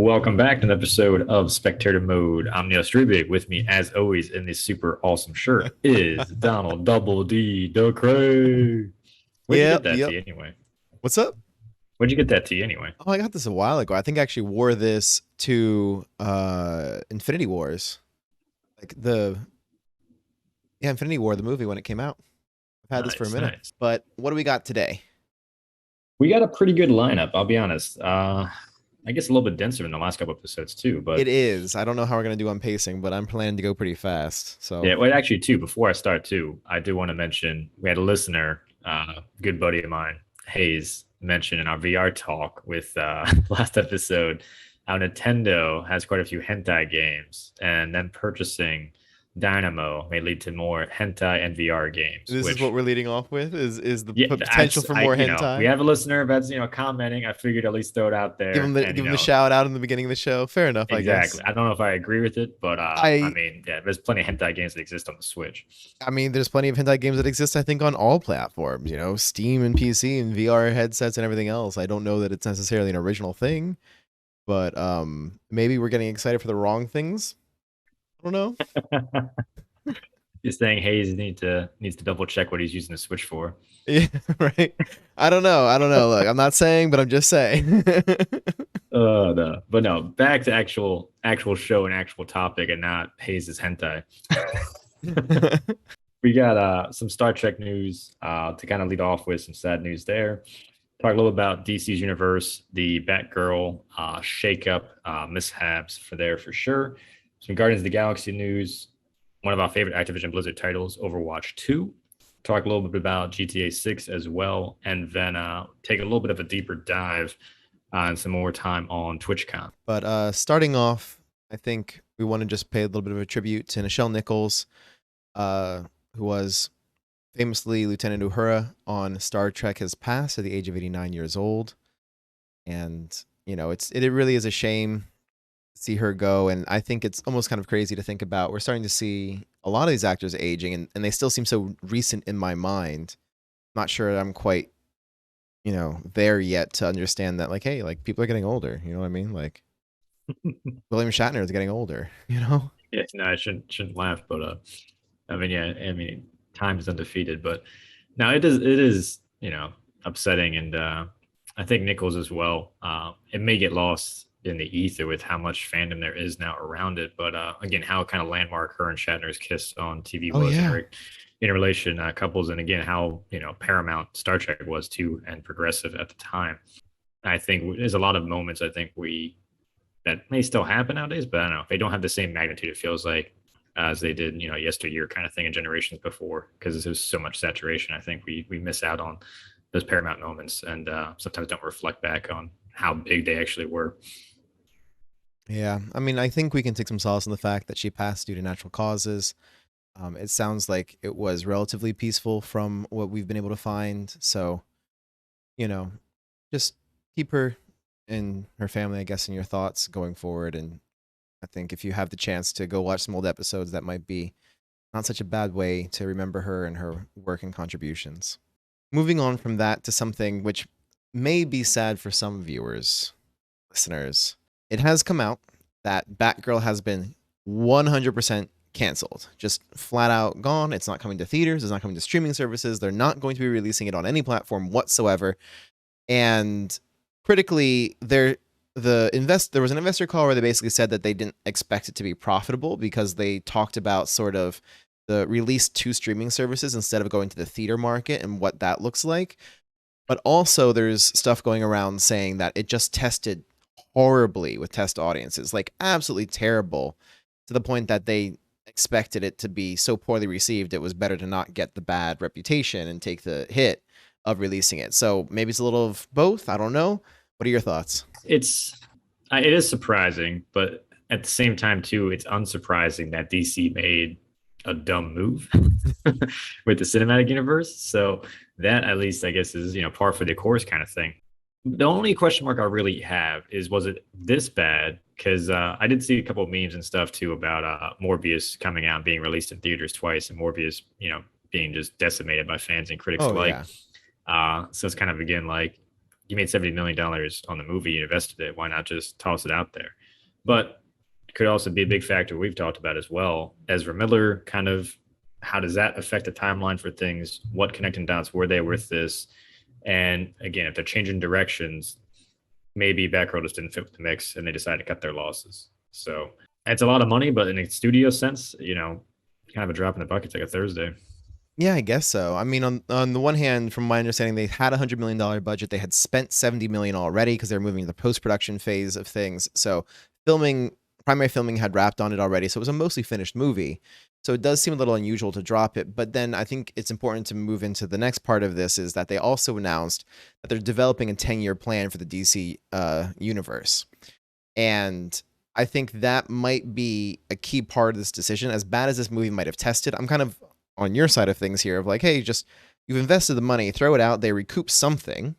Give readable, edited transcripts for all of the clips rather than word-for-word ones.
Welcome back to an episode of Spectator Mode. I'm Nichelle Strebig. With me, as always, in this super awesome shirt is Donald Double D DeCray. Where'd you get Yep, that yep. tea anyway? What's up? Where'd you get that tea anyway? Oh, I got this a while ago. I think I actually wore this to Infinity Wars. Like the Infinity War, the movie when it came out. I've had this for a Nice, minute. nice. But what do we got today? We got a pretty good lineup, I'll be honest. I guess a little bit denser than the last couple episodes too, but It is. I don't know how we're gonna do on pacing, but I'm planning to go pretty fast. So yeah, well, actually, too, before I start, too, I do want to mention we had a listener, good buddy of mine, Hayes, mention in our VR talk with last episode how Nintendo has quite a few hentai games, and then purchasing Dynamo may lead to more hentai and VR games, this is what which we're leading off with is the yeah, potential for more we hentai. have a listener that's commenting. I figured at least throw it out Give him there, the and give him the shout out in the beginning of the show. Fair enough, I exactly. guess. I don't know if I agree with it, but I I mean, yeah, there's plenty of hentai games that exist on the Switch. I mean, there's plenty of hentai games that exist, I think, on all platforms, Steam and PC and VR headsets and everything else. I don't know that it's necessarily an original thing, but maybe we're getting excited for the wrong things. I don't know. You're saying Hayes needs to double check what he's using the Switch for. Yeah, right. I don't know. I don't know. Look, I'm not saying, but I'm just saying. No, but no. Back to actual show and actual topic, and not Hayes' hentai. We got some Star Trek news to kind of lead off with some sad news there. Talk a little about DC's universe, the Batgirl shakeup, mishaps for sure. Some Guardians of the Galaxy news. One of our favorite Activision Blizzard titles, Overwatch 2. Talk a little bit about GTA 6 as well, and then take a little bit of a deeper dive and some more time on TwitchCon. But starting off, I think we want to just pay a little bit of a tribute to Nichelle Nichols, who was famously Lieutenant Uhura on Star Trek, has passed at the age of 89 years old. And, it really is a shame to see her go. And I think it's almost kind of crazy to think about. We're starting to see a lot of these actors aging, and they still seem so recent in my mind. I'm not sure I'm quite, there yet to understand that, like, hey, like, people are getting older. You know what I mean? Like, William Shatner is getting older, Yeah, no, I shouldn't laugh, but I mean, yeah, I mean, time is undefeated, but now it is upsetting, and I think Nichols as well. It may get lost in the ether with how much fandom there is now around it, but again, how kind of landmark her and Shatner's kiss on TV Oh, was yeah. in relation couples, and again how paramount Star Trek was too and progressive at the time. I think there's a lot of moments I think we that may still happen nowadays, but I don't know. They don't have the same magnitude, it feels like, as they did, yesteryear kind of thing in generations before, because there's so much saturation. I think we miss out on those paramount moments, and sometimes don't reflect back on how big they actually were. Yeah. I mean, I think we can take some solace in the fact that she passed due to natural causes. It sounds like it was relatively peaceful from what we've been able to find. So, you know, just keep her and her family, I guess, in your thoughts going forward. And I think if you have the chance to go watch some old episodes, that might be not such a bad way to remember her and her work and contributions. Moving on from that to something which may be sad for some viewers, listeners. It has come out that Batgirl has been 100% canceled. Just flat out gone. It's not coming to theaters. It's not coming to streaming services. They're not going to be releasing it on any platform whatsoever. And critically, there was an investor call where they basically said that they didn't expect it to be profitable because they talked about sort of the release to streaming services instead of going to the theater market and what that looks like. But also there's stuff going around saying that it just tested horribly with test audiences, like absolutely terrible, to the point that they expected it to be so poorly received it was better to not get the bad reputation and take the hit of releasing it. So maybe it's a little of both. I don't know. What are your thoughts? It is surprising, but at the same time too, it's unsurprising that DC made a dumb move with the cinematic universe. So that, at least, I guess, is par for the course kind of thing. The only question mark I really have is, was it this bad? Because I did see a couple of memes and stuff too about Morbius coming out and being released in theaters twice, and Morbius, being just decimated by fans and critics Oh alike. yeah. So it's kind of, again, like, you made $70 million on the movie, you invested it. Why not just toss it out there? But it could also be a big factor we've talked about as well. Ezra Miller, kind of, how does that affect the timeline for things? What connecting dots were they with this? And again, if they're changing directions, maybe Batgirl just didn't fit with the mix and they decided to cut their losses. So it's a lot of money, but in a studio sense, kind of a drop in the bucket. It's like a Thursday. Yeah, I guess so. I mean, on the one hand, from my understanding, they had $100 million budget. They had spent 70 million already because they're moving to the post-production phase of things. So primary filming had wrapped on it already. So it was a mostly finished movie. So it does seem a little unusual to drop it. But then I think it's important to move into the next part of this, is that they also announced that they're developing a 10-year plan for the DC universe. And I think that might be a key part of this decision. As bad as this movie might have tested, I'm kind of on your side of things here, of like, hey, you've invested the money, throw it out, they recoup something,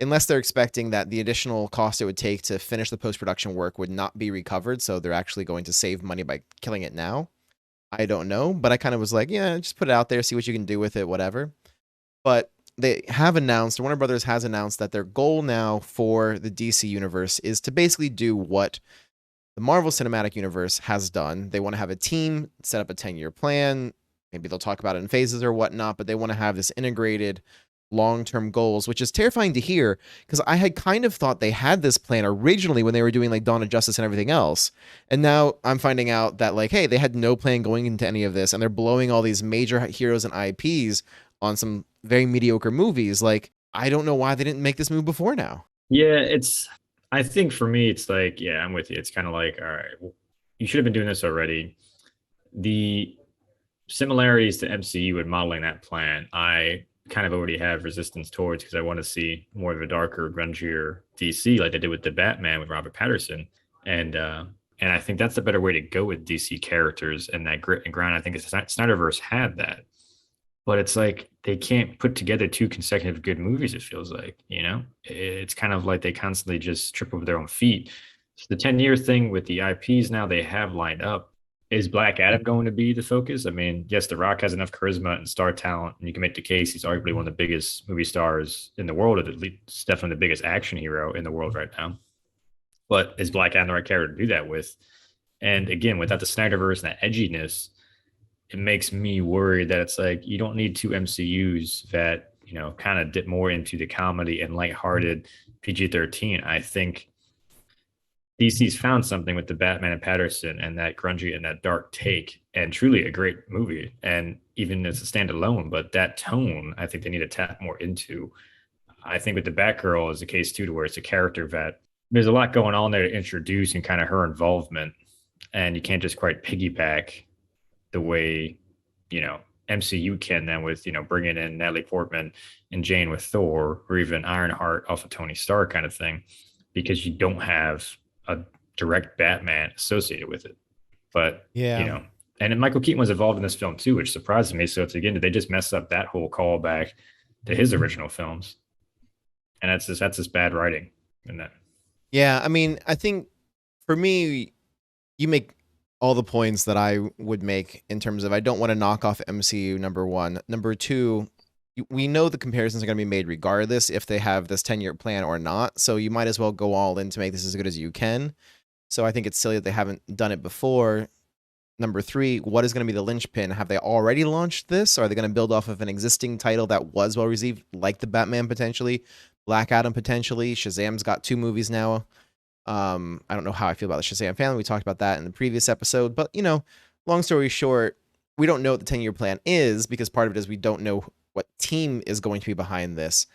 unless they're expecting that the additional cost it would take to finish the post-production work would not be recovered, so they're actually going to save money by killing it now. I don't know, but I kind of was like, yeah, just put it out there, see what you can do with it, whatever. But they have announced, Warner Brothers has announced, that their goal now for the DC universe is to basically do what the Marvel Cinematic Universe has done. They want to have a team, set up a 10-year plan. Maybe they'll talk about it in phases or whatnot, but they want to have this integrated long-term goals, which is terrifying to hear, because I had kind of thought they had this plan originally when they were doing like Dawn of Justice and everything else. And now I'm finding out that like, hey, they had no plan going into any of this, and they're blowing all these major heroes and IPs on some very mediocre movies. Like, I don't know why they didn't make this move before now. Yeah, I think for me, it's like, yeah, I'm with you. It's kind of like, all right, well, you should have been doing this already. The similarities to MCU and modeling that plan, I kind of already have resistance towards, because I want to see more of a darker, grungier DC like they did with the Batman with Robert Patterson. And I think that's the better way to go with DC characters, and that grit and grind. I think Snyderverse had that. But it's like they can't put together two consecutive good movies, it feels like, It's kind of like they constantly just trip over their own feet. So the 10-year thing with the IPs now they have lined up, is Black Adam going to be the focus? I mean, yes, The Rock has enough charisma and star talent, and you can make the case he's arguably one of the biggest movie stars in the world, at least definitely the biggest action hero in the world right now. But is Black Adam the right character to do that with? And again, without the Snyderverse and that edginess, it makes me worried that it's like you don't need two MCUs that, kind of dip more into the comedy and lighthearted PG-13. I think DC's found something with the Batman and Patterson and that grungy and that dark take, and truly a great movie. And even as a standalone, but that tone, I think they need to tap more into. I think with the Batgirl is the case too, to where it's a character that there's a lot going on there to introduce and kind of her involvement. And you can't just quite piggyback the way, MCU can then with, bringing in Natalie Portman and Jane with Thor, or even Ironheart off of Tony Stark kind of thing, because you don't have a direct Batman associated with it. But Yeah. And then Michael Keaton was involved in this film too, which surprised me. So it's, again, did they just mess up that whole callback to his original films? And that's just bad writing in that. Yeah, I mean, I think for me, you make all the points that I would make in terms of, I don't want to knock off MCU, number one. Number two, we know the comparisons are going to be made regardless if they have this 10-year plan or not. So you might as well go all in to make this as good as you can. So I think it's silly that they haven't done it before. Number three, what is going to be the linchpin? Have they already launched this? Or are they going to build off of an existing title that was well received, like the Batman potentially, Black Adam potentially? Shazam's got 2 movies now. I don't know how I feel about the Shazam family. We talked about that in the previous episode, but long story short, we don't know what the 10-year plan is, because part of it is we don't know what team is going to be behind this.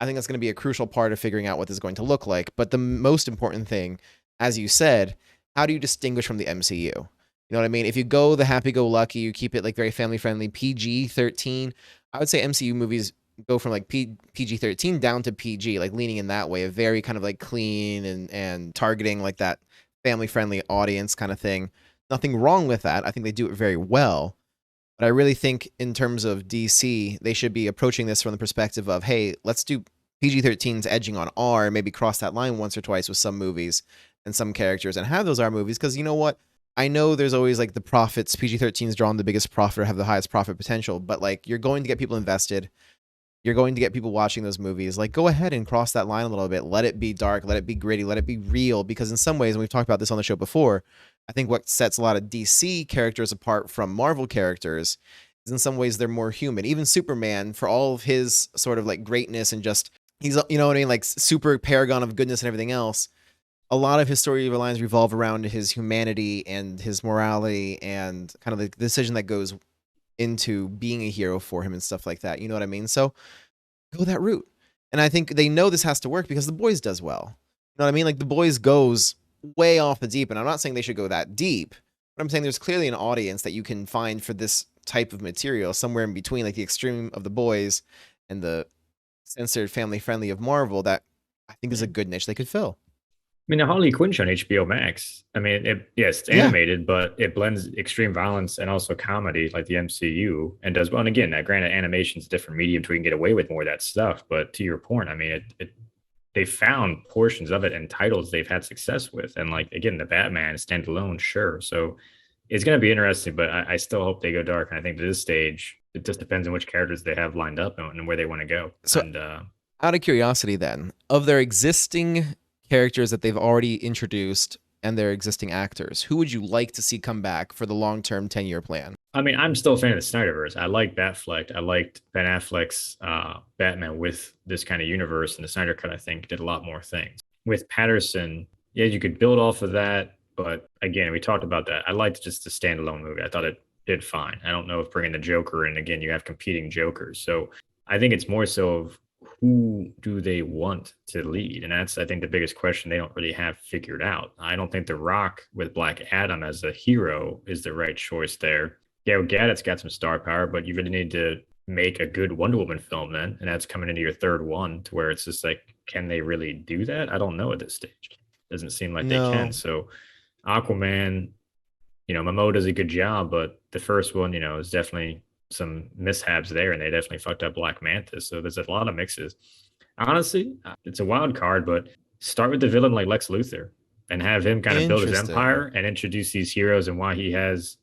I think that's going to be a crucial part of figuring out what this is going to look like. But the most important thing, as you said, how do you distinguish from the MCU? You know what I mean? If you go the happy-go-lucky, you keep it like very family-friendly, PG-13, I would say MCU movies go from like PG-13 down to PG, like leaning in that way, a very kind of like clean and targeting like that family-friendly audience kind of thing. Nothing wrong with that. I think they do it very well. But I really think in terms of DC, they should be approaching this from the perspective of, hey, let's do PG-13's edging on R, maybe cross that line once or twice with some movies and some characters, and have those R movies. Because you know what? I know there's always like the profits. PG-13's drawn the biggest profit or have the highest profit potential, but like you're going to get people invested. you're going to get people watching those movies. Like, go ahead and cross that line a little bit. Let it be dark, let it be gritty, let it be real. Because in some ways, and we've talked about this on the show before, I think what sets a lot of DC characters apart from Marvel characters is in some ways they're more human. Even Superman, for all of his sort of like greatness and just, he's, you know what I mean, like super paragon of goodness and everything else, a lot of his story lines revolve around his humanity and his morality and kind of the decision that goes into being a hero for him and stuff like that. You know what I mean? So go that route. And I think they know this has to work because The Boys does well. You know what I mean? Like The Boys goes way off the deep, and I'm not saying they should go that deep, but I'm saying there's clearly an audience that you can find for this type of material somewhere in between, like the extreme of The Boys and the censored family friendly of Marvel that I think is a good niche they could fill. I mean, the Harley Quinn show on HBO Max. I mean, yes, it's animated, but it blends extreme violence and also comedy like the MCU and does well. And again, that granted, animation's a different medium, so we can get away with more of that stuff. But to your point, I mean, they found portions of it and titles they've had success with. And like, again, the Batman standalone, sure. So it's going to be interesting, but I still hope they go dark. And I think to this stage, it just depends on which characters they have lined up and where they want to go. So, and, out of curiosity, then, of their existing characters that they've already introduced and their existing actors, who would you like to see come back for the long-term 10-year plan? I mean, I'm still a fan of the Snyderverse. I like Batfleck. I liked Ben Affleck's Batman with this kind of universe, and the Snyder Cut, I think, did a lot more things. With Patterson, yeah, you could build off of that, but again, we talked about that. I liked just the standalone movie. I thought it did fine. I don't know if bringing the Joker in, again, you have competing Jokers. So I think it's more so of who do they want to lead? And that's, I think, the biggest question they don't really have figured out. I don't think The Rock with Black Adam as a hero is the right choice there. Gal Gadot's got some star power, but you really need to make a good Wonder Woman film then. And that's coming into your third one to where it's just like, can they really do that? I don't know at this stage. Doesn't seem like they can. So Aquaman, Momoa does a good job, but the first one, is definitely some mishaps there, and they definitely fucked up Black Manta. So there's a lot of mixes. Honestly, it's a wild card, but start with the villain like Lex Luthor and have him kind of build his empire and introduce these heroes and why he has,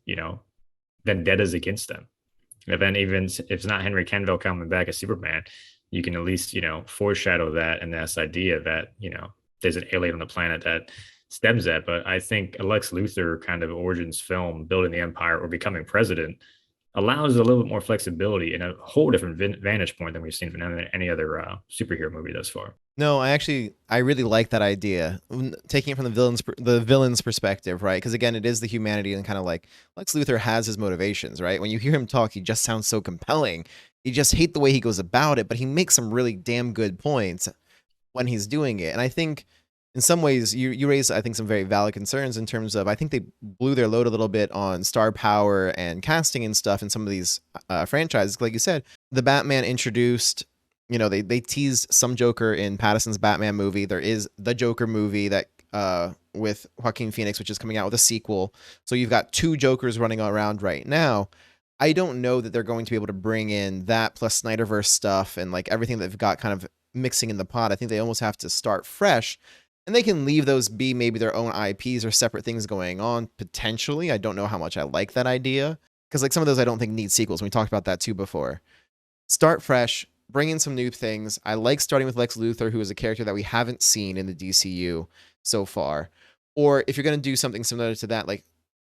vendettas against them. And then even if it's not Henry Cavill coming back as Superman, you can at least, foreshadow that and this idea that, there's an alien on the planet that stems that. But I think a Lex Luthor kind of origins film, building the empire or becoming president, allows a little bit more flexibility and a whole different vantage point than we've seen from any other superhero movie thus far. No, I really like that idea, taking it from the villain's perspective, right? Because again, it is the humanity and kind of like Lex Luthor has his motivations, right? When you hear him talk, he just sounds so compelling. You just hate the way he goes about it, but he makes some really damn good points when he's doing it. And I think in some ways, you raise, I think, some very valid concerns in terms of, I think they blew their load a little bit on star power and casting and stuff in some of these franchises. Like you said, the Batman introduced, they teased some Joker in Pattinson's Batman movie. There is the Joker movie that with Joaquin Phoenix, which is coming out with a sequel. So you've got two Jokers running around right now. I don't know that they're going to be able to bring in that plus Snyderverse stuff and like everything that they've got kind of mixing in the pot. I think they almost have to start fresh. And they can leave those be maybe their own IPs or separate things going on, potentially. I don't know how much I like that idea. Because like some of those I don't think need sequels. We talked about that too before. Start fresh, bring in some new things. I like starting with Lex Luthor, who is a character that we haven't seen in the DCU so far. Or if you're going to do something similar to that, like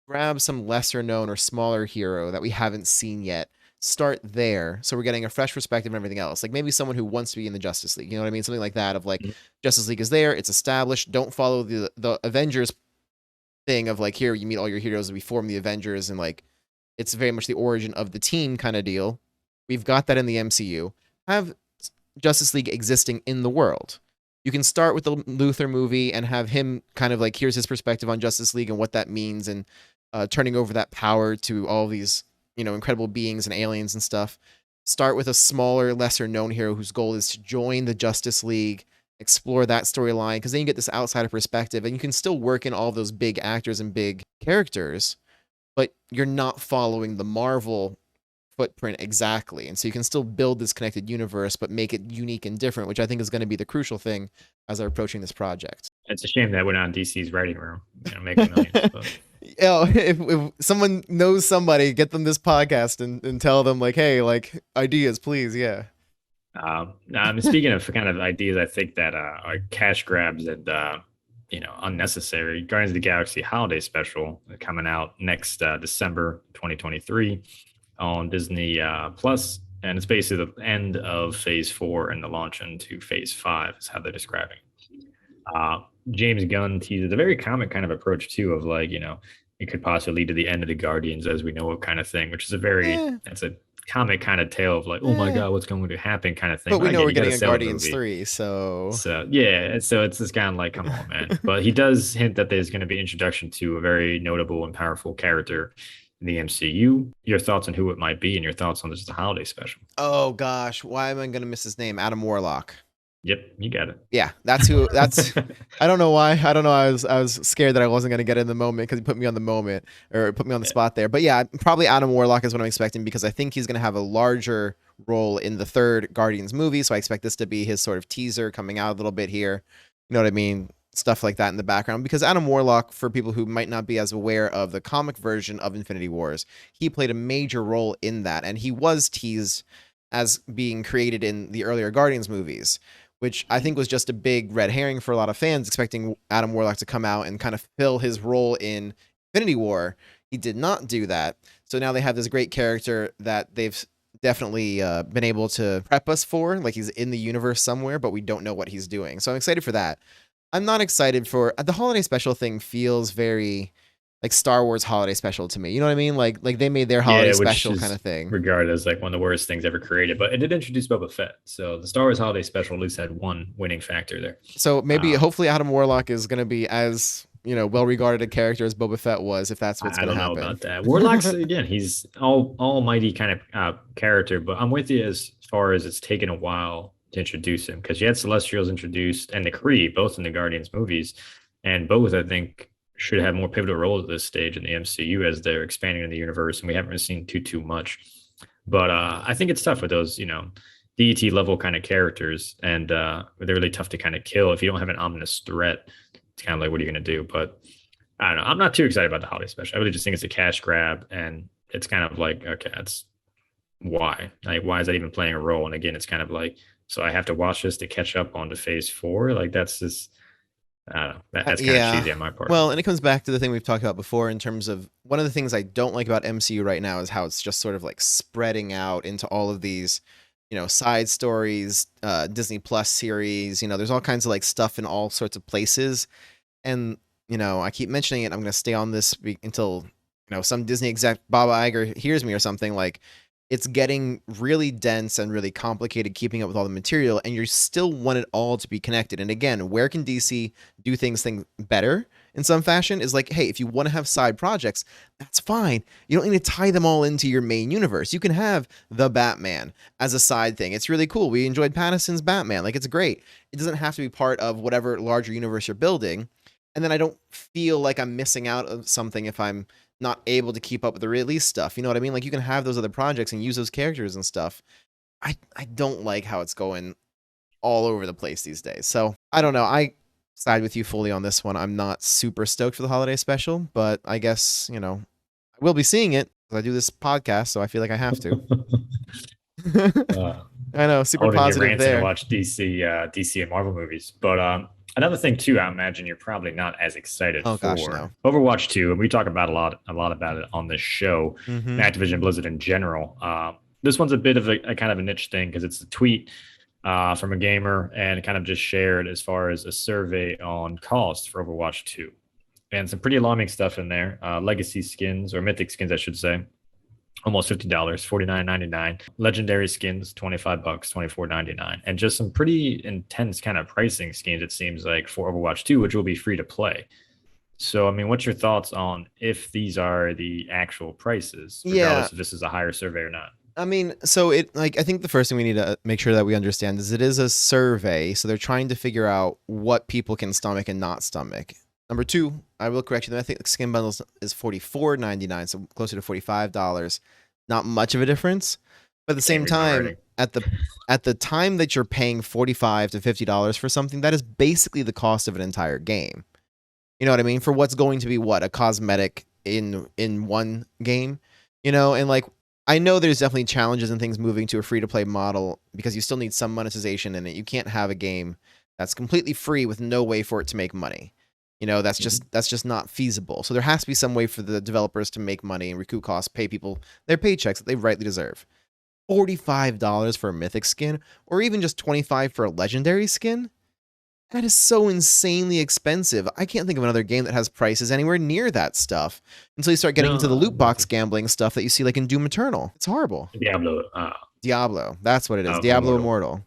grab some lesser known or smaller hero that we haven't seen yet. Start there, so we're getting a fresh perspective and everything else. Like maybe someone who wants to be in the Justice League, you know what I mean? Something like that of like Justice League is there, it's established. Don't follow the Avengers thing of like here you meet all your heroes and we form the Avengers and like it's very much the origin of the team kind of deal. We've got that in the MCU. Have Justice League existing in the world. You can start with the Luthor movie and have him kind of like here's his perspective on Justice League and what that means and turning over that power to all these incredible beings and aliens and stuff. Start with a smaller, lesser known hero whose goal is to join the Justice League, explore that storyline, because then you get this outsider perspective and you can still work in all those big actors and big characters, but you're not following the Marvel footprint exactly. And so you can still build this connected universe, but make it unique and different, which I think is going to be the crucial thing as they're approaching this project. It's a shame that we're not in DC's writing room, making millions. But. If someone knows somebody, get them this podcast and tell them like, hey, like ideas, please. Yeah. I mean, speaking of kind of ideas, I think that are cash grabs and unnecessary. Guardians of the Galaxy Holiday Special coming out next December 2023 on Disney Plus, and it's basically the end of Phase 4 and the launch into Phase 5 is how they're describing. Uh, James Gunn teases a very comic kind of approach too, of like it could possibly lead to the end of the Guardians as we know it kind of thing, which is Eh, it's a comic kind of tale of like, oh my eh. god, what's going to happen kind of thing. But But we know again, we're you got to getting a sell the Guardians movie. 3, so So yeah, so it's just kind of like, come on, man. But he does hint that there's going to be introduction to a very notable and powerful character in the MCU. Your thoughts on who it might be, and your thoughts on this holiday special? oh gosh, why am I gonna miss his name? Adam Warlock. Yep, you got it. Yeah, that's who. That's I don't know why. I don't know. I was scared that I wasn't gonna get it in the moment because he put me on the moment or put me on the Yeah. spot there. But yeah, probably Adam Warlock is what I'm expecting because I think he's gonna have a larger role in the third Guardians movie. So I expect this to be his sort of teaser coming out a little bit here. You know what I mean? Stuff like that in the background because Adam Warlock, for people who might not be as aware of the comic version of Infinity Wars, he played a major role in that, and he was teased as being created in the earlier Guardians movies, which I think was just a big red herring for a lot of fans, expecting Adam Warlock to come out and kind of fill his role in Infinity War. He did not do that. So now they have this great character that they've definitely been able to prep us for. Like he's in the universe somewhere, but we don't know what he's doing. So I'm excited for that. I'm not excited for the holiday special thing. Feels very like Star Wars holiday special to me. You know what I mean? Like they made their holiday Yeah, which special kind is of thing. regarded as like one of the worst things ever created. But it did introduce Boba Fett, so the Star Wars Holiday Special at least had one winning factor there. So maybe, Um, hopefully, Adam Warlock is going to be as well regarded a character as Boba Fett was, if that's what's I going to don't know happen. about that. Warlock's again, he's almighty kind of character, but I'm with you as far as it's taken a while to introduce him because you had Celestials introduced and the Kree both in the Guardians movies, and both I think should have more pivotal roles at this stage in the MCU as they're expanding in the universe, and we haven't really seen too much. But I think it's tough with those DET level kind of characters, and they're really tough to kind of kill if you don't have an ominous threat. It's kind of like, what are you going to do? But I don't know. I'm not too excited about the holiday special. I really just think it's a cash grab, and it's kind of like, okay, that's why. Like, why is that even playing a role? And again, it's kind of like, so I have to watch this to catch up on to Phase 4. Like, that's just, I don't know. That's kind of Yeah. cheesy on my part. Well, and it comes back to the thing we've talked about before in terms of one of the things I don't like about MCU right now is how it's just sort of like spreading out into all of these, side stories, Disney Plus series. There's all kinds of like stuff in all sorts of places. And, I keep mentioning it. I'm going to stay on this until, some Disney exec, Bob Iger, hears me or something. Like, it's getting really dense and really complicated keeping up with all the material, and you still want it all to be connected. And again, where can DC do things better in some fashion is like, hey, if you want to have side projects, that's fine. You don't need to tie them all into your main universe. You can have the Batman as a side thing. It's really cool. We enjoyed Pattinson's Batman. Like, it's great. It doesn't have to be part of whatever larger universe you're building. And then I don't feel like I'm missing out on something if I'm not able to keep up with the release stuff. You know what I mean? Like, you can have those other projects and use those characters and stuff. I don't like how it's going all over the place these days. So I don't know. I side with you fully on this one. I'm not super stoked for the holiday special, but I guess, I will be seeing it because I do this podcast, so I feel like I have to. uh, I know, super Holding your positive rants and there. watch DC and Marvel movies. But another thing too, I imagine you're probably not as excited Oh gosh, for no. Overwatch 2, and we talk about a lot about it on this show, Mm-hmm. Activision Blizzard in general. This one's a bit of a kind of a niche thing because it's a tweet from a gamer and kind of just shared as far as a survey on cost for Overwatch 2. And some pretty alarming stuff in there. Legacy skins, or mythic skins, I should say, almost $50, $49.99. Legendary skins, $25, $24.99. And just some pretty intense kind of pricing schemes, it seems like, for Overwatch 2, which will be free to play. So, I mean, what's your thoughts on if these are the actual prices, Yeah. regardless if this is a higher survey or not? I mean, so I think the first thing we need to make sure that we understand is it is a survey. So they're trying to figure out what people can stomach and not stomach. Number two, I will correct you. I think the skin bundles is $44.99, so closer to $45. Not much of a difference. But at the same time, at the time that you're paying $45 to $50 for something, that is basically the cost of an entire game. You know what I mean? For what's going to be a cosmetic in one game, and like I know there's definitely challenges and things moving to a free-to-play model because you still need some monetization in it. You can't have a game that's completely free with no way for it to make money. You know, that's just not feasible. So there has to be some way for the developers to make money and recoup costs, pay people their paychecks that they rightly deserve. $45 for a mythic skin, or even just $25 for a legendary skin? That is so insanely expensive. I can't think of another game that has prices anywhere near that stuff until you start getting into the loot box gambling stuff that you see like in Doom Eternal. It's horrible. Diablo. Diablo. That's what it is. Oh, Diablo Immortal. Immortal.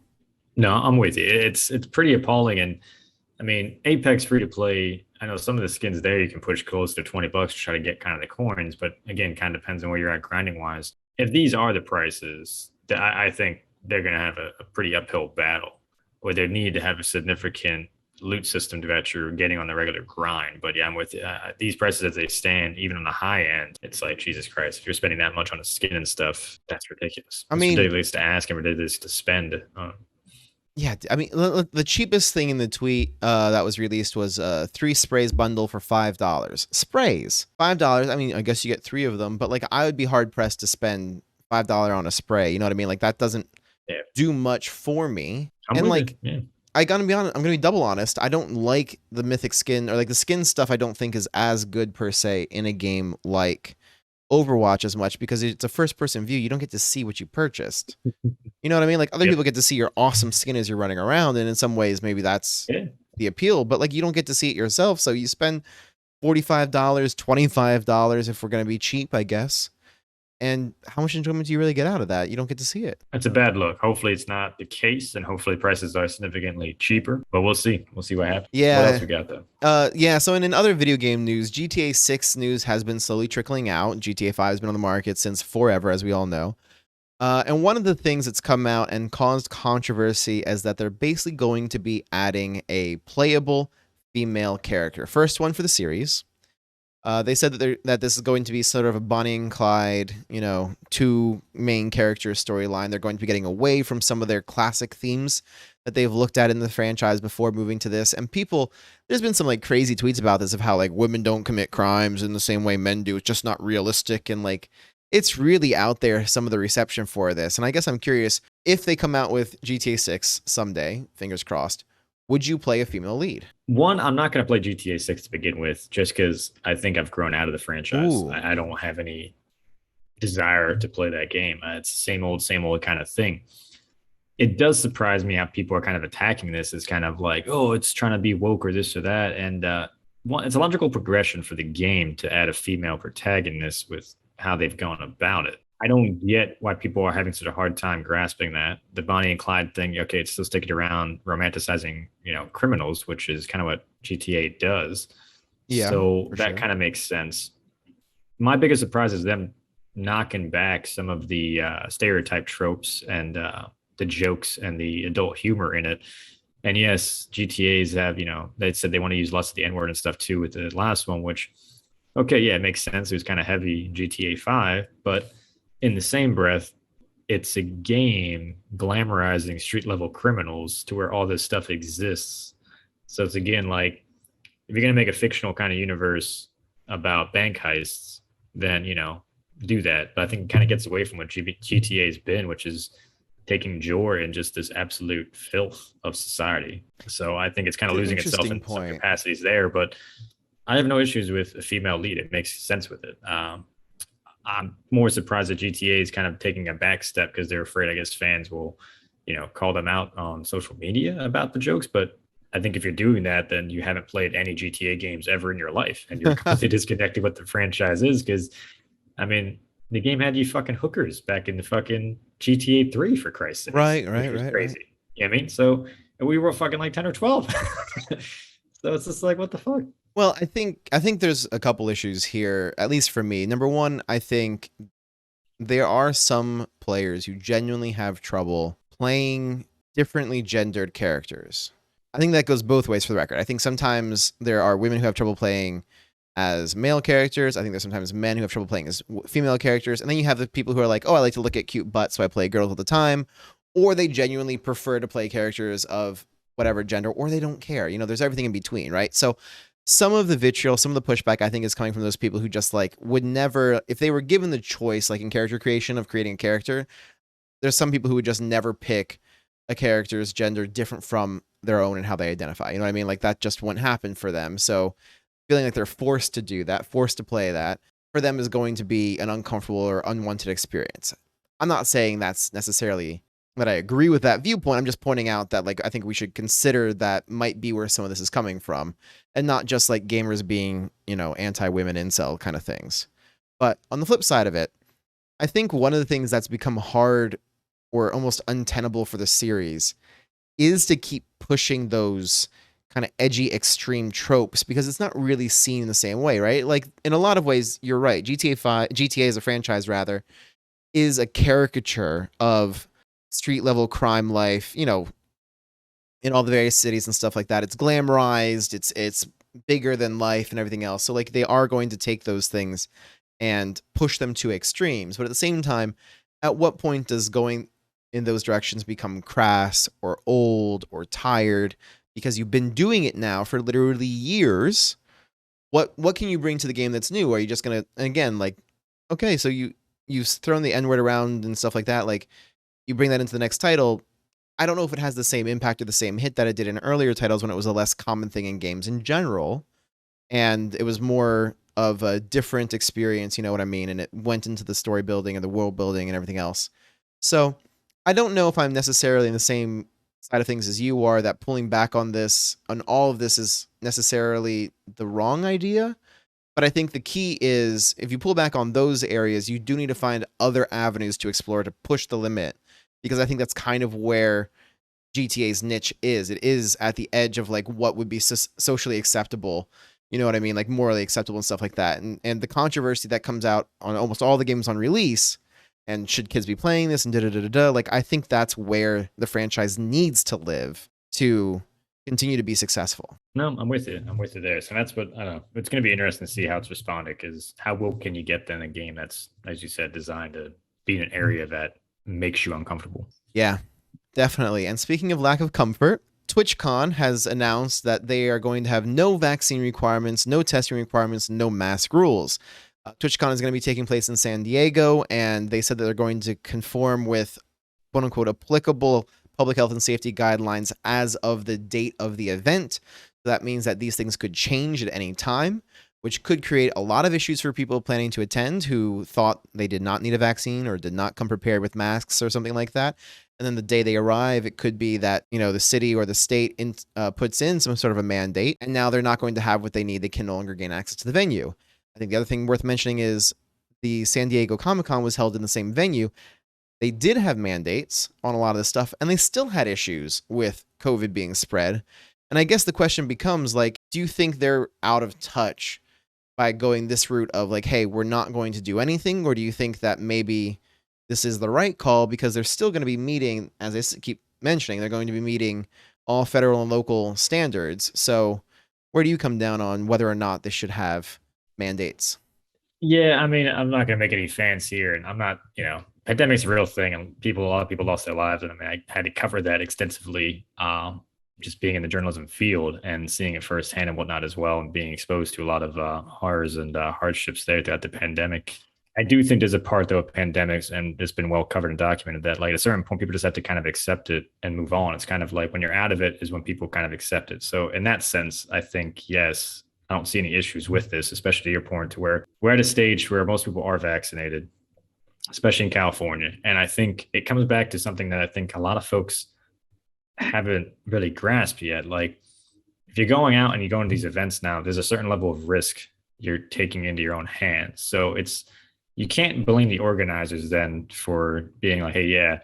No, I'm with you. It's pretty appalling, and I mean, Apex free to play. I know some of the skins there you can push close to $20 to try to get kind of the coins, but again, kind of depends on where you're at grinding wise. If these are the prices, I think they're going to have a pretty uphill battle, where they need to have a significant loot system that you're getting on the regular grind. But yeah, I'm with you. These prices as they stand, even on the high end, it's like Jesus Christ. If you're spending that much on a skin and stuff, that's ridiculous. I mean, it's ridiculous to ask and ridiculous to spend. Yeah, I mean, the cheapest thing in the tweet that was released was 3 sprays bundle for $5. Sprays, $5. I mean, I guess you get 3 of them, but like I would be hard pressed to spend $5 on a spray. You know what I mean? Like that doesn't do much for me. And like, I gotta be honest, I'm gonna be double honest. I don't like the mythic skin, or like the skin stuff. I don't think is as good per se in a game like Overwatch as much, because it's a first person view. You don't get to see what you purchased. You know what I mean? Like other people get to see your awesome skin as you're running around, and in some ways maybe that's the appeal, but like you don't get to see it yourself. So you spend $45, $25 if we're going to be cheap, I guess. And how much enjoyment do you really get out of that? You don't get to see it. That's a bad look. Hopefully it's not the case, and hopefully prices are significantly cheaper, but we'll see. We'll see what happens. Yeah. What else we got though? Yeah, so in other video game news, GTA 6 news has been slowly trickling out. GTA 5 has been on the market since forever, as we all know. And one of the things that's come out and caused controversy is that they're basically going to be adding a playable female character. First one for the series. They said that this is going to be sort of a Bonnie and Clyde, you know, 2 main characters storyline. They're going to be getting away from some of their classic themes that they've looked at in the franchise before moving to this. And people, there's been some like crazy tweets about this of how like women don't commit crimes in the same way men do. It's just not realistic. And like, it's really out there, some of the reception for this. And I guess I'm curious, if they come out with GTA 6 someday, fingers crossed, would you play a female lead? One, I'm not going to play GTA 6 to begin with, just because I think I've grown out of the franchise. I don't have any desire to play that game. It's the same old kind of thing. It does surprise me how people are kind of attacking this as kind of like, oh, it's trying to be woke or this or that. And it's a logical progression for the game to add a female protagonist with how they've gone about it. I don't get why people are having such a hard time grasping that. The Bonnie and Clyde thing, okay, it's still sticking around romanticizing, you know, criminals, which is kind of what GTA does. Yeah, so that kind of makes sense. My biggest surprise is them knocking back some of the stereotype tropes and the jokes and the adult humor in it. And yes, GTAs have, you know, they said they want to use less of the N-word and stuff too with the last one, which, okay, yeah, it makes sense. It was kind of heavy in GTA 5, but in the same breath, it's a game glamorizing street level criminals to where all this stuff exists. So it's again like, if you're going to make a fictional kind of universe about bank heists, then, you know, do that. But I think it kind of gets away from what GTA has been, which is taking joy in just this absolute filth of society. So I think it's kind of losing itself in some capacities there. But I have no issues with a female lead. It makes sense with it. I'm more surprised that GTA is kind of taking a back step because they're afraid, I guess, fans will, you know, call them out on social media about the jokes. But I think if you're doing that, then you haven't played any GTA games ever in your life, and you're completely disconnected what the franchise is. Because, I mean, the game had you fucking hookers back in the fucking GTA 3, for Christ's sake. Right. Crazy. Right. You know what I mean? So we were fucking like 10 or 12. So it's just like, what the fuck? Well, I think there's a couple issues here, at least for me. Number one, I think there are some players who genuinely have trouble playing differently gendered characters. I think that goes both ways for the record. I think sometimes there are women who have trouble playing as male characters. I think there's sometimes men who have trouble playing as female characters. And then you have the people who are like, oh, I like to look at cute butts, so I play girls all the time. Or they genuinely prefer to play characters of whatever gender, or they don't care. You know, there's everything in between, right? So some of the vitriol, some of the pushback, I think, is coming from those people who just like would never, if they were given the choice, like in character creation of creating a character, there's some people who would just never pick a character's gender different from their own and how they identify. You know what I mean? Like that just wouldn't happen for them. So feeling like they're forced to do that, forced to play that, for them is going to be an uncomfortable or unwanted experience. I'm not saying that's necessarily that I agree with that viewpoint. I'm just pointing out that like I think we should consider that might be where some of this is coming from, and not just like gamers being, you know, anti-women incel kind of things. But on the flip side of it, I think one of the things that's become hard or almost untenable for the series is to keep pushing those kind of edgy extreme tropes because it's not really seen in the same way, right? Like in a lot of ways, you're right. GTA as a franchise rather is a caricature of street level crime life, you know, in all the various cities and stuff like that. It's glamorized, it's bigger than life and everything else. So like they are going to take those things and push them to extremes. But at the same time, at what point does going in those directions become crass or old or tired because you've been doing it now for literally years? What can you bring to the game that's new? Are you just gonna, again, like, okay, so you've thrown the N-word around and stuff like that, like you bring that into the next title. I don't know if it has the same impact or the same hit that it did in earlier titles when it was a less common thing in games in general, and it was more of a different experience, you know what I mean? And it went into the story building and the world building and everything else. So I don't know if I'm necessarily in the same side of things as you are, that pulling back on this, on all of this, is necessarily the wrong idea. But I think the key is if you pull back on those areas, you do need to find other avenues to explore to push the limit, because I think that's kind of where GTA's niche is. It is at the edge of like what would be socially acceptable, you know what I mean, like morally acceptable and stuff like that. And the controversy that comes out on almost all the games on release, and should kids be playing this and da da da da, like I think that's where the franchise needs to live to continue to be successful. No, I'm with you. I'm with you there. So that's what I don't know. It's going to be interesting to see how it's responded, because how woke can you get then a game that's, as you said, designed to be in an area that makes you uncomfortable? Yeah, definitely. And speaking of lack of comfort, TwitchCon has announced that they are going to have no vaccine requirements, no testing requirements, no mask rules. TwitchCon is going to be taking place in San Diego, and they said that they're going to conform with quote unquote applicable public health and safety guidelines as of the date of the event. So that means that these things could change at any time, which could create a lot of issues for people planning to attend who thought they did not need a vaccine or did not come prepared with masks or something like that. And then the day they arrive, it could be that, you know, the city or the state puts in some sort of a mandate, and now they're not going to have what they need. They can no longer gain access to the venue. I think the other thing worth mentioning is the San Diego Comic-Con was held in the same venue. They did have mandates on a lot of this stuff, and they still had issues with COVID being spread. And I guess the question becomes, like, do you think they're out of touch by going this route of like, hey, we're not going to do anything? Or do you think that maybe this is the right call because they're still going to be meeting, as I keep mentioning, they're going to be meeting all federal and local standards. So where do you come down on whether or not they should have mandates? Yeah, I mean, I'm not going to make any fans here, and I'm not, pandemic's a real thing, and a lot of people lost their lives, and I mean, I had to cover that extensively, just being in the journalism field and seeing it firsthand and whatnot as well, and being exposed to a lot of horrors and hardships there throughout the pandemic. I do think there's a part though of pandemics, and it's been well covered and documented, that like at a certain point, people just have to kind of accept it and move on. It's kind of like when you're out of it is when people kind of accept it. So in that sense, I think yes, I don't see any issues with this, especially to your point, to where we're at a stage where most people are vaccinated, especially in California. And I think it comes back to something that I think a lot of folks haven't really grasped yet. Like if you're going out and you go into these events now, there's a certain level of risk you're taking into your own hands. So you can't blame the organizers then for being like, hey, yeah,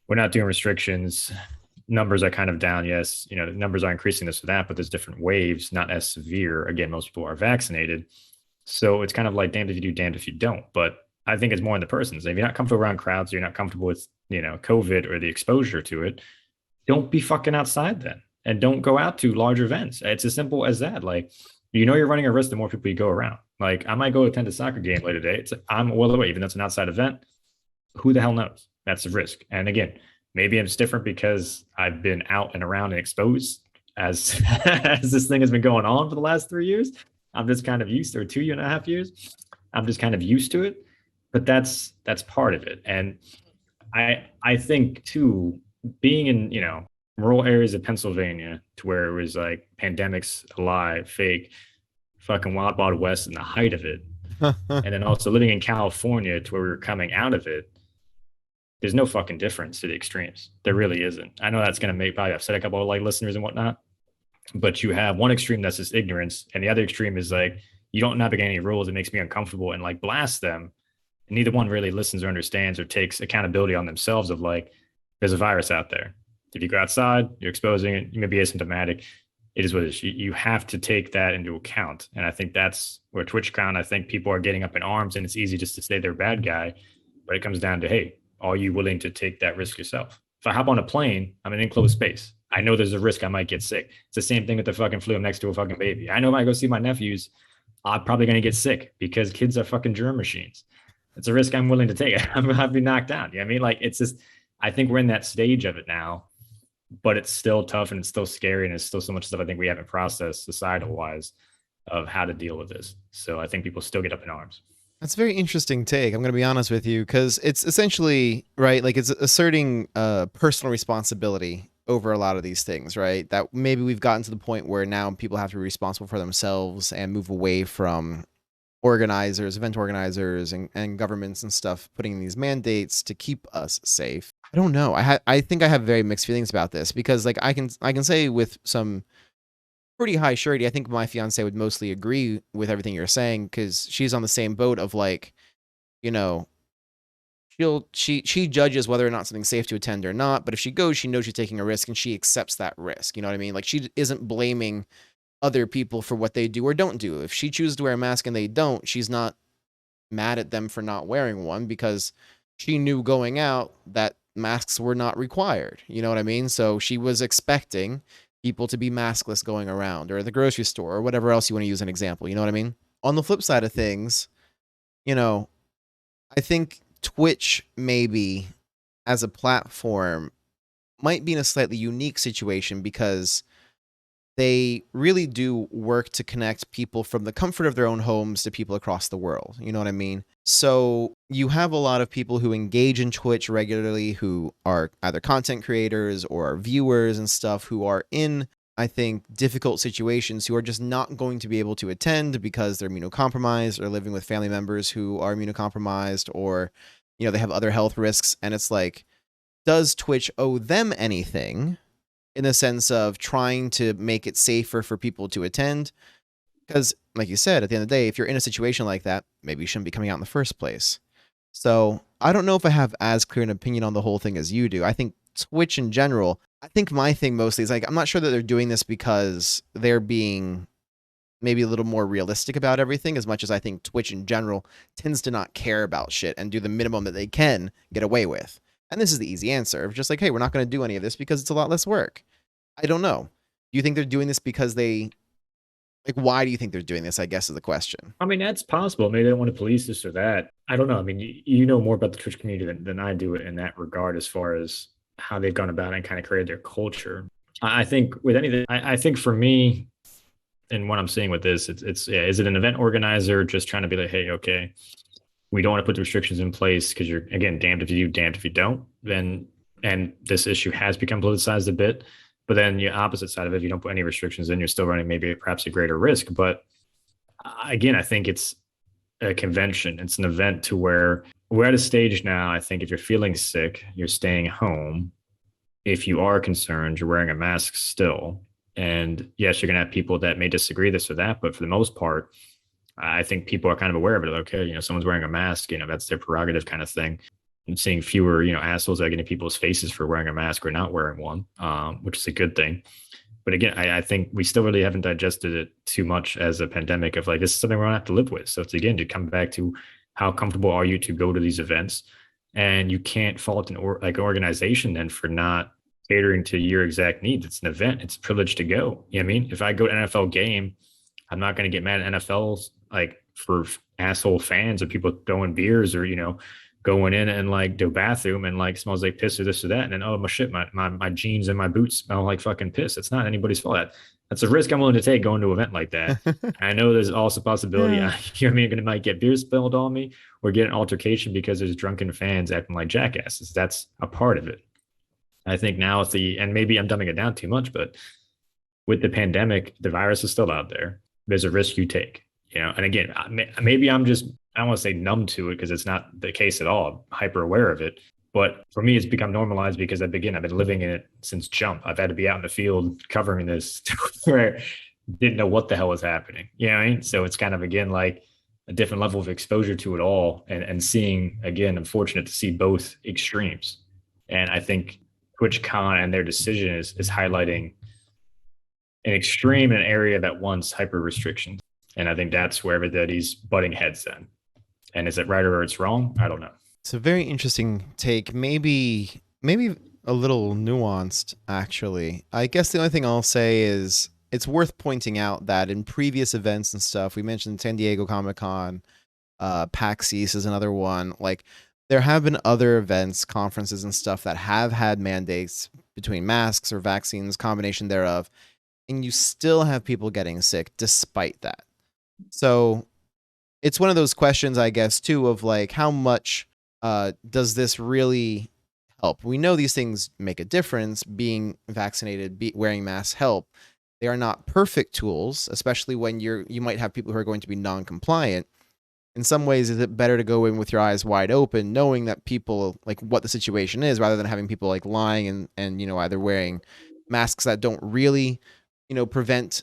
we're not doing restrictions. Numbers are kind of down. Yes, the numbers are increasing this or that, but there's different waves, not as severe. Again, most people are vaccinated. So it's kind of like damned if you do, damned if you don't. But I think it's more in the persons. If you're not comfortable around crowds, you're not comfortable with, COVID or the exposure to it, don't be fucking outside then. And don't go out to large events. It's as simple as that. Like, you're running a risk the more people you go around. Like, I might go attend a soccer game later today. I'm well away, even though it's an outside event. Who the hell knows? That's the risk. And again, maybe it's different because I've been out and around and exposed as as this thing has been going on for the last 3 years. I'm just kind of used to, or 2.5 years. I'm just kind of used to it. But that's part of it. And I think too, being in, rural areas of Pennsylvania to where it was like pandemics alive, fake, fucking wild wild west in the height of it. And then also living in California to where we were coming out of it, there's no fucking difference to the extremes. There really isn't. I know that's gonna make probably upset a couple of like listeners and whatnot, but you have one extreme that's just ignorance, and the other extreme is like you don't navigate any rules. It makes me uncomfortable and like blast them. And neither one really listens or understands or takes accountability on themselves of like, there's a virus out there. If you go outside, you're exposing it. You may be asymptomatic. It is what it is. You have to take that into account. And I think that's where TwitchCon, I think people are getting up in arms, and it's easy just to say they're a bad guy. But it comes down to, hey, are you willing to take that risk yourself? If I hop on a plane, I'm in an enclosed space. I know there's a risk I might get sick. It's the same thing with the fucking flu. I'm next to a fucking baby. I know if I go see my nephews, I'm probably going to get sick because kids are fucking germ machines. It's a risk I'm willing to take. I'm going to be knocked down. You know what I mean? Like, it's just, I think we're in that stage of it now, but it's still tough and it's still scary. And it's still so much stuff I think we haven't processed societal wise of how to deal with this. So I think people still get up in arms. That's a very interesting take. I'm going to be honest with you because it's essentially, right, like it's asserting personal responsibility over a lot of these things, right? That maybe we've gotten to the point where now people have to be responsible for themselves and move away from organizers, event organizers, and governments and stuff putting these mandates to keep us safe. I don't know. I think I have very mixed feelings about this because like I can say with some pretty high surety, I think my fiance would mostly agree with everything you're saying because she's on the same boat of like, you know, she judges whether or not something's safe to attend or not, but if she goes, she knows she's taking a risk and she accepts that risk. You know what I mean? Like she isn't blaming other people for what they do or don't do. If she chooses to wear a mask and they don't, she's not mad at them for not wearing one because she knew going out that masks were not required. You know what I mean? So she was expecting people to be maskless going around or at the grocery store or whatever else you want to use an example. You know what I mean? On the flip side of things, you know, I think Twitch maybe as a platform might be in a slightly unique situation because they really do work to connect people from the comfort of their own homes to people across the world. You know what I mean? So you have a lot of people who engage in Twitch regularly who are either content creators or viewers and stuff who are in, I think, difficult situations who are just not going to be able to attend because they're immunocompromised or living with family members who are immunocompromised or, you know, they have other health risks. And it's like, does Twitch owe them anything in the sense of trying to make it safer for people to attend? Because, like you said, at the end of the day, if you're in a situation like that, maybe you shouldn't be coming out in the first place. So I don't know if I have as clear an opinion on the whole thing as you do. I think Twitch in general, I think my thing mostly is like, I'm not sure that they're doing this because they're being maybe a little more realistic about everything, as much as I think Twitch in general tends to not care about shit and do the minimum that they can get away with. And this is the easy answer of just like, hey, we're not going to do any of this because it's a lot less work. I don't know. Do you think they're doing this because they, like, why do you think they're doing this, I guess, is the question. I mean, that's possible. Maybe they don't want to police this or that. I don't know. I mean, you know more about the Twitch community than I do in that regard as far as how they've gone about it and kind of created their culture. I think with anything, I think for me, and what I'm seeing with this, it's yeah, is it an event organizer just trying to be like, hey, okay, we don't want to put the restrictions in place because you're, again, damned if you do, damned if you don't. Then, and this issue has become politicized a bit. But then the opposite side of it, if you don't put any restrictions in, you're still running maybe perhaps a greater risk. But again, I think it's a convention. It's an event to where we're at a stage now. I think if you're feeling sick, you're staying home. If you are concerned, you're wearing a mask still. And yes, you're going to have people that may disagree this or that. But for the most part, I think people are kind of aware of it. Okay, you know, someone's wearing a mask, you know, that's their prerogative kind of thing. And seeing fewer, you know, assholes that get in people's faces for wearing a mask or not wearing one, which is a good thing. But again, I think we still really haven't digested it too much as a pandemic of like, this is something we're going to have to live with. So it's, again, to come back to how comfortable are you to go to these events? And you can't fault an organization then for not catering to your exact needs. It's an event. It's a privilege to go. You know what I mean? If I go to an NFL game, I'm not going to get mad at NFL's like for asshole fans or people throwing beers or, you know, going in and like the bathroom and like smells like piss or this or that. And then, oh, my shit, my jeans and my boots smell like fucking piss. It's not anybody's fault. That's a risk I'm willing to take going to an event like that. I know there's also a possibility, Yeah. you know what I mean, going to might get beer spilled on me or get an altercation because there's drunken fans acting like jackasses. That's a part of it. I think now it's and maybe I'm dumbing it down too much, but with the pandemic, the virus is still out there. There's a risk you take, you know. And again, maybe I'm just, I don't want to say numb to it because it's not the case at all. I'm hyper aware of it. But for me, it's become normalized because I've been living in it since jump. I've had to be out in the field covering this where I didn't know what the hell was happening. You know what I mean? So it's kind of, again, like a different level of exposure to it all and seeing, again, I'm fortunate to see both extremes. And I think TwitchCon and their decision is highlighting an extreme, an area that wants hyper restrictions. And I think that's where everybody's butting heads then. And is it right or it's wrong? I don't know. It's a very interesting take. Maybe a little nuanced, actually. I guess the only thing I'll say is it's worth pointing out that in previous events and stuff, we mentioned San Diego Comic-Con, PAX East is another one. Like, there have been other events, conferences and stuff that have had mandates between masks or vaccines, combination thereof, and you still have people getting sick despite that. So it's one of those questions, I guess, too, of like, how much does this really help? We know these things make a difference. Being vaccinated, wearing masks help. They are not perfect tools, especially when you might have people who are going to be non-compliant. In some ways, is it better to go in with your eyes wide open, knowing that people, like, what the situation is, rather than having people like lying and you know, either wearing masks that don't really, you know, prevent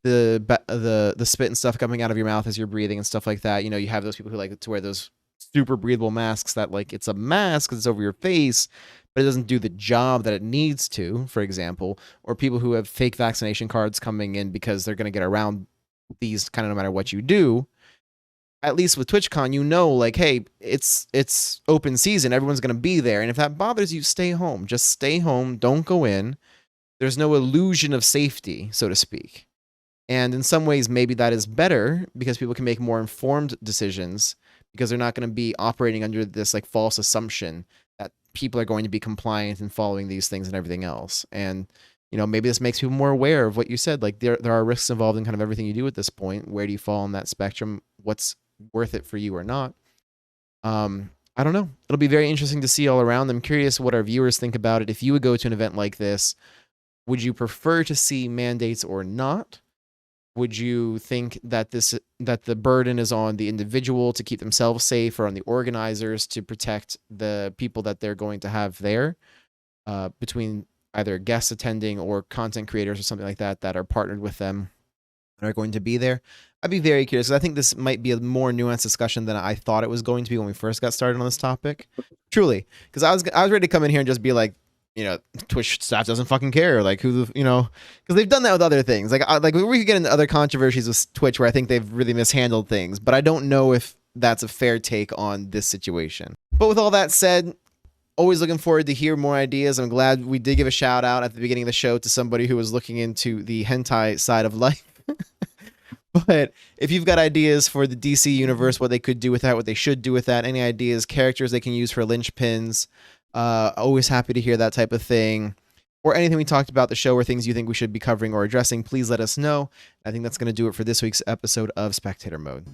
the spit and stuff coming out of your mouth as you're breathing and stuff like that. You know, you have those people who like to wear those super breathable masks that, like, it's a mask because it's over your face, but it doesn't do the job that it needs to, for example. Or people who have fake vaccination cards coming in because they're going to get around these kind of no matter what you do. At least with TwitchCon, you know, like, hey, it's open season. Everyone's going to be there. And if that bothers you, stay home. Just stay home. Don't go in. There's no illusion of safety, so to speak. And in some ways, maybe that is better because people can make more informed decisions because they're not going to be operating under this like false assumption that people are going to be compliant and following these things and everything else. And, you know, maybe this makes people more aware of what you said. Like, there are risks involved in kind of everything you do at this point. Where do you fall on that spectrum? What's worth it for you or not? I don't know. It'll be very interesting to see all around. I'm curious what our viewers think about it. If you would go to an event like this, would you prefer to see mandates or not? Would you think that the burden is on the individual to keep themselves safe, or on the organizers to protect the people that they're going to have there, between either guests attending or content creators or something like that that are partnered with them and are going to be there? I'd be very curious, because I think this might be a more nuanced discussion than I thought it was going to be when we first got started on this topic. Truly, because I was ready to come in here and just be like, you know, Twitch staff doesn't fucking care. Like, who, you know, because they've done that with other things. Like we could get into other controversies with Twitch where I think they've really mishandled things, but I don't know if that's a fair take on this situation. But with all that said, always looking forward to hear more ideas. I'm glad we did give a shout out at the beginning of the show to somebody who was looking into the hentai side of life. But if you've got ideas for the DC universe, what they could do with that, what they should do with that, any ideas, characters they can use for linchpins, always happy to hear that type of thing. Or anything we talked about the show, or things you think we should be covering or addressing, please let us know. I think that's going to do it for this week's episode of Spectator Mode.